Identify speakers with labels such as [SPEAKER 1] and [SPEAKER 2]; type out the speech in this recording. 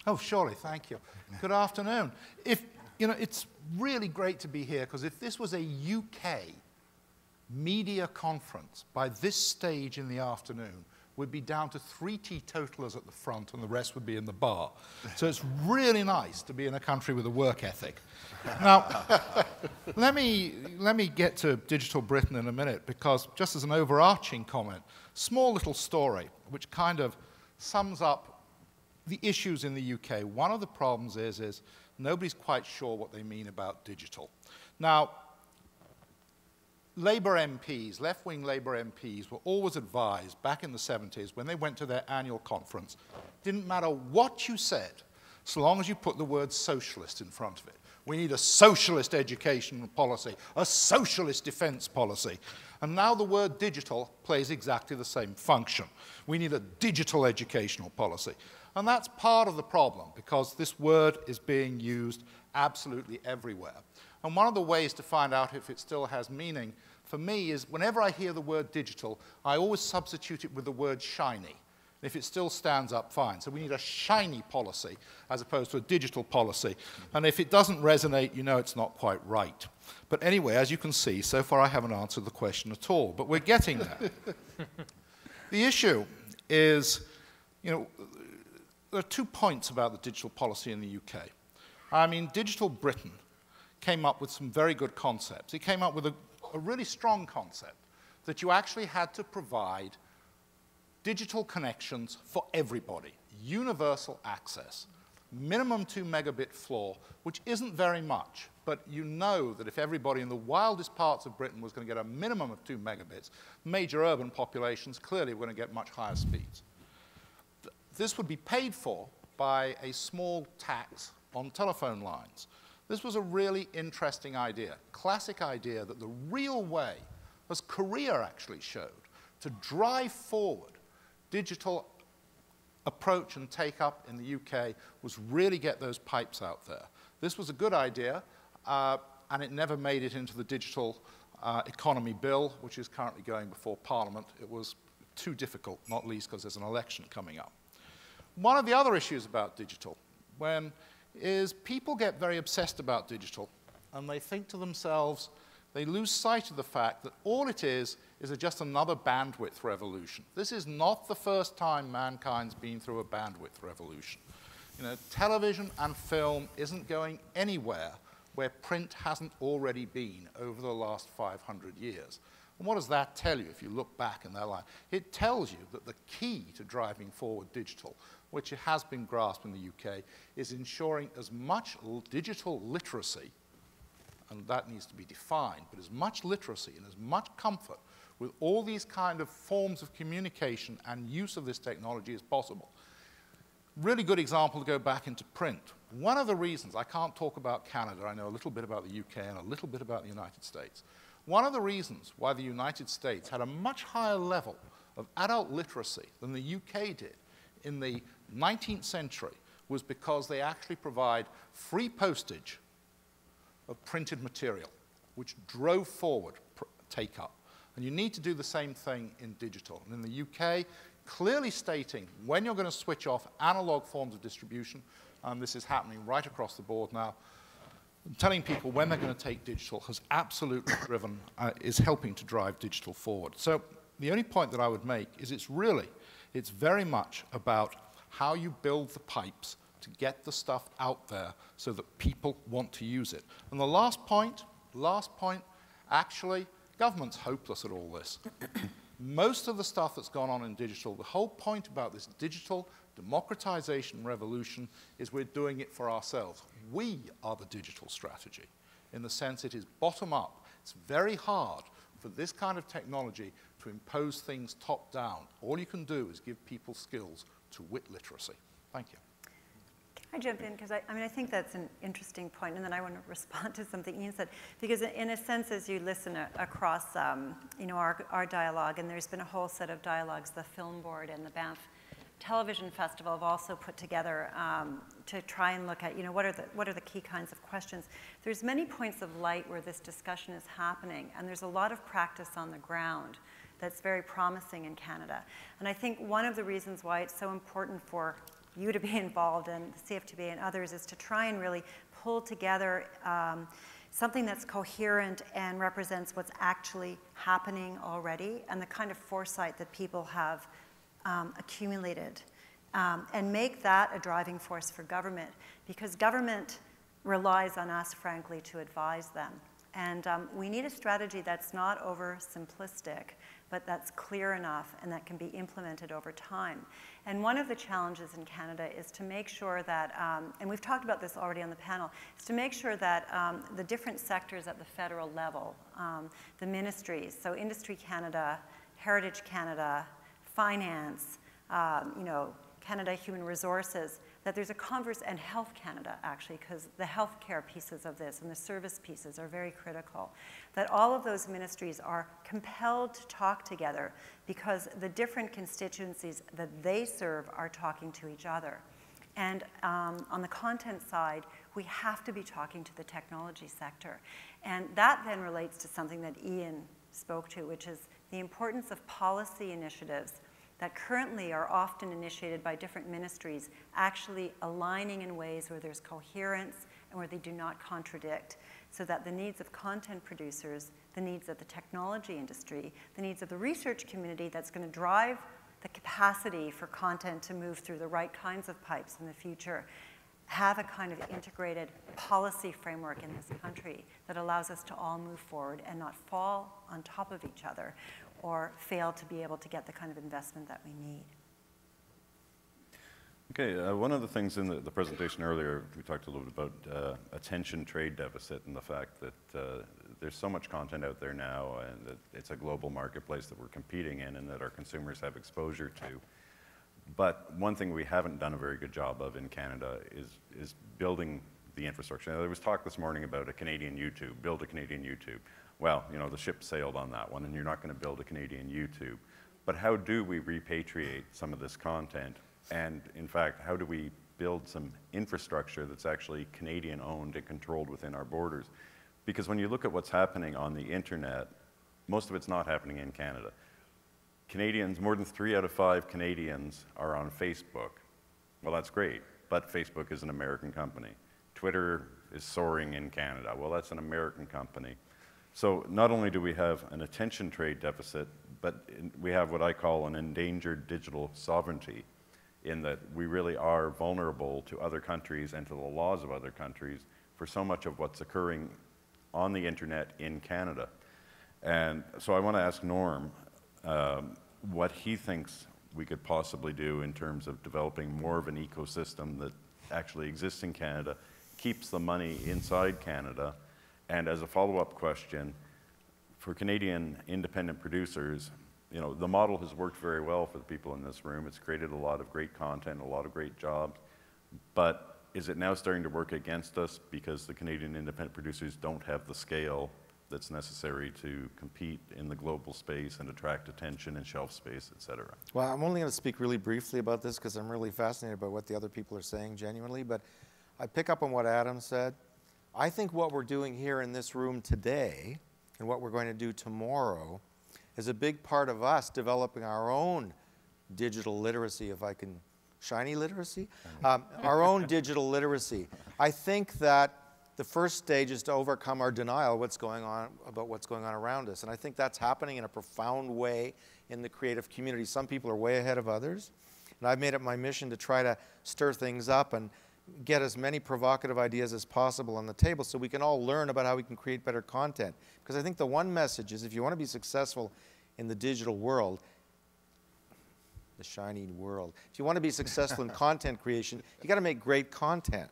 [SPEAKER 1] Oh, surely, thank you. Good afternoon. It's really great to be here, because if this was a UK media conference, by this stage in the afternoon, we'd be down to 3 teetotalers at the front and the rest would be in the bar. So it's really nice to be in a country with a work ethic. Now, let me get to Digital Britain in a minute, because just as an overarching comment, small little story which kind of sums up the issues in the UK. One of the problems is nobody's quite sure what they mean about digital. Now, Labour MPs, left-wing Labour MPs, were always advised back in the 70s when they went to their annual conference, didn't matter what you said, so long as you put the word socialist in front of it. We need a socialist education policy, a socialist defense policy. And now the word digital plays exactly the same function. We need a digital educational policy. And that's part of the problem, because this word is being used absolutely everywhere. And one of the ways to find out if it still has meaning, for me, is whenever I hear the word digital, I always substitute it with the word shiny. If it still stands up, fine. So we need a shiny policy as opposed to a digital policy. And if it doesn't resonate, you know it's not quite right. But anyway, as you can see, so far I haven't answered the question at all. But we're getting there. The issue is, there are 2 points about the digital policy in the UK. I mean, Digital Britain came up with some very good concepts. It came up with a really strong concept that you actually had to provide digital connections for everybody, universal access, minimum 2 megabit floor, which isn't very much, but you know that if everybody in the wildest parts of Britain was going to get a minimum of 2 megabits, major urban populations clearly were going to get much higher speeds. This would be paid for by a small tax on telephone lines. This was a really interesting idea, classic idea that the real way, as Korea actually showed, to drive forward digital approach and take up in the UK was really get those pipes out there. This was a good idea, and it never made it into the digital economy bill, which is currently going before Parliament. It was too difficult, not least because there's an election coming up. One of the other issues about digital is people get very obsessed about digital, and they think to themselves, they lose sight of the fact that all it is just another bandwidth revolution. This is not the first time mankind's been through a bandwidth revolution. Television and film isn't going anywhere where print hasn't already been over the last 500 years. And what does that tell you if you look back in their life? It tells you that the key to driving forward digital, which has been grasped in the UK, is ensuring as much digital literacy, and that needs to be defined, but as much literacy and as much comfort with all these kind of forms of communication and use of this technology as possible. Really good example to go back into print. One of the reasons, I can't talk about Canada, I know a little bit about the UK and a little bit about the United States. One of the reasons why the United States had a much higher level of adult literacy than the UK did in the 19th century was because they actually provide free postage of printed material, which drove forward take-up. And you need to do the same thing in digital. And in the UK, clearly stating when you're going to switch off analog forms of distribution, and this is happening right across the board now, telling people when they're going to take digital has absolutely is helping to drive digital forward. So the only point that I would make is it's very much about how you build the pipes to get the stuff out there so that people want to use it. And the last point, actually, government's hopeless at all this. Most of the stuff that's gone on in digital, the whole point about this digital democratization revolution is we're doing it for ourselves. We are the digital strategy, in the sense it is bottom up. It's very hard for this kind of technology to impose things top down. All you can do is give people skills to wit literacy. Thank you.
[SPEAKER 2] Can I jump in? Because I think that's an interesting point, and then I want to respond to something Ian said. Because in a sense, as you listen across our dialogue, and there's been a whole set of dialogues, the Film Board and the Banff Television Festival have also put together to try and look at, what are the key kinds of questions. There's many points of light where this discussion is happening, and there's a lot of practice on the ground that's very promising in Canada. And I think one of the reasons why it's so important for you to be involved in, the CFTPA and others, is to try and really pull together something that's coherent and represents what's actually happening already and the kind of foresight that people have accumulated, and make that a driving force for government, because government relies on us, frankly, to advise them. And we need a strategy that's not oversimplistic, but that's clear enough and that can be implemented over time. And one of the challenges in Canada is to make sure that, and we've talked about this already on the panel, is to make sure that the different sectors at the federal level, the ministries, so Industry Canada, Heritage Canada, Finance, Canada Human Resources, that there's a converse, and Health Canada, actually, because the healthcare pieces of this and the service pieces are very critical, that all of those ministries are compelled to talk together because the different constituencies that they serve are talking to each other. And on the content side, we have to be talking to the technology sector. And that then relates to something that Ian spoke to, which is the importance of policy initiatives that currently are often initiated by different ministries, actually aligning in ways where there's coherence and where they do not contradict, so that the needs of content producers, the needs of the technology industry, the needs of the research community that's going to drive the capacity for content to move through the right kinds of pipes in the future, have a kind of integrated policy framework in this country that allows us to all move forward and not fall on top of each other or fail to be able to get the kind of investment that we need.
[SPEAKER 3] Okay, one of the things in the presentation earlier, we talked a little bit about attention trade deficit and the fact that there's so much content out there now and that it's a global marketplace that we're competing in and that our consumers have exposure to. But one thing we haven't done a very good job of in Canada is building the infrastructure. Now, there was talk this morning about a Canadian YouTube, build a Canadian YouTube. Well, the ship sailed on that one, and you're not going to build a Canadian YouTube. But how do we repatriate some of this content? And in fact, how do we build some infrastructure that's actually Canadian owned and controlled within our borders? Because when you look at what's happening on the internet, most of it's not happening in Canada. Canadians, more than 3 out of 5 Canadians are on Facebook. Well, that's great, but Facebook is an American company. Twitter is soaring in Canada. Well, that's an American company. So not only do we have an attention trade deficit, but we have what I call an endangered digital sovereignty, in that we really are vulnerable to other countries and to the laws of other countries for so much of what's occurring on the internet in Canada. And so I want to ask Norm what he thinks we could possibly do in terms of developing more of an ecosystem that actually exists in Canada, keeps the money inside Canada. And as a follow-up question, for Canadian independent producers, the model has worked very well for the people in this room. It's created a lot of great content, a lot of great jobs. But is it now starting to work against us because the Canadian independent producers don't have the scale that's necessary to compete in the global space and attract attention and shelf space, et cetera?
[SPEAKER 4] Well, I'm only going to speak really briefly about this because I'm really fascinated by what the other people are saying genuinely. But I pick up on what Adam said. I think what we're doing here in this room today and what we're going to do tomorrow is a big part of us developing our own digital literacy, if I can, shiny literacy? Our own digital literacy. I think that the first stage is to overcome our denial of what's going on, about what's going on around us. And I think that's happening in a profound way in the creative community. Some people are way ahead of others. And I've made it my mission to try to stir things up and get as many provocative ideas as possible on the table so we can all learn about how we can create better content. Because I think the one message is if you want to be successful in the digital world, the shiny world, if you want to be successful in content creation, you got to make great content.